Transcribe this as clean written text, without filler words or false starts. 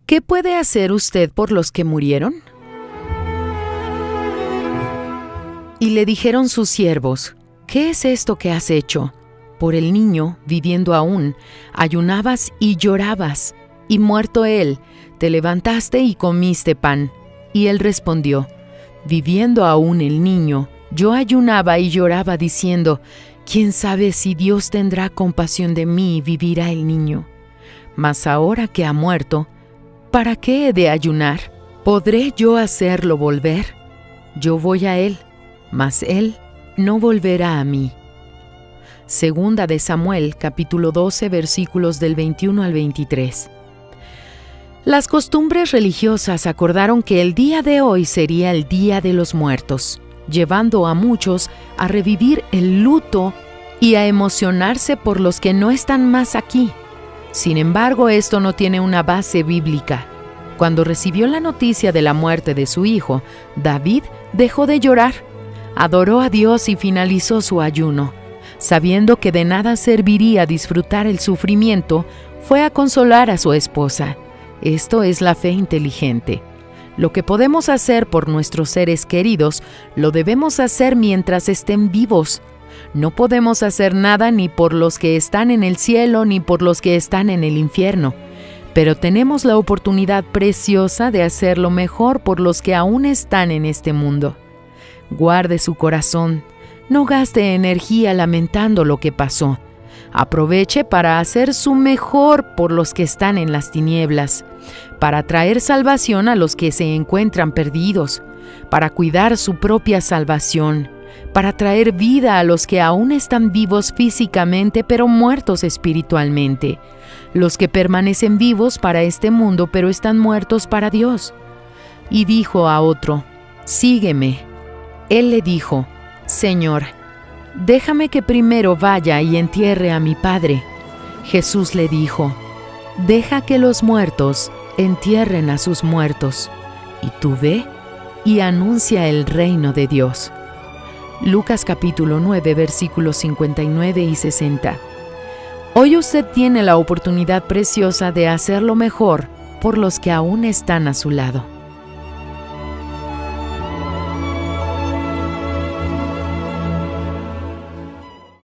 ¿Qué puede hacer usted por los que murieron? Y le dijeron sus siervos: ¿Qué es esto que has hecho? Por el niño, viviendo aún, ayunabas y llorabas, y muerto él, te levantaste y comiste pan. Y él respondió: viviendo aún el niño, yo ayunaba y lloraba diciendo: ¿quién sabe si Dios tendrá compasión de mí y vivirá el niño? Mas ahora que ha muerto, ¿para qué he de ayunar? ¿Podré yo hacerlo volver? Yo voy a él, mas él no volverá a mí. Segunda de Samuel, capítulo 12, versículos del 21 al 23. Las costumbres religiosas acordaron que el día de hoy sería el Día de los Muertos, llevando a muchos a revivir el luto y a emocionarse por los que no están más aquí. Sin embargo, esto no tiene una base bíblica. Cuando recibió la noticia de la muerte de su hijo, David dejó de llorar, adoró a Dios y finalizó su ayuno. Sabiendo que de nada serviría disfrutar el sufrimiento, fue a consolar a su esposa. Esto es la fe inteligente. Lo que podemos hacer por nuestros seres queridos, lo debemos hacer mientras estén vivos. No podemos hacer nada ni por los que están en el cielo ni por los que están en el infierno, pero tenemos la oportunidad preciosa de hacerlo mejor por los que aún están en este mundo. Guarde su corazón. No gaste energía lamentando lo que pasó. Aproveche para hacer su mejor por los que están en las tinieblas, para traer salvación a los que se encuentran perdidos, para cuidar su propia salvación, para traer vida a los que aún están vivos físicamente pero muertos espiritualmente, los que permanecen vivos para este mundo pero están muertos para Dios. Y dijo a otro: sígueme. Él le dijo: Señor, déjame que primero vaya y entierre a mi padre. Jesús le dijo: deja que los muertos entierren a sus muertos, y tú ve y anuncia el reino de Dios. Lucas capítulo 9, versículos 59 y 60. Hoy usted tiene la oportunidad preciosa de hacerlo mejor por los que aún están a su lado.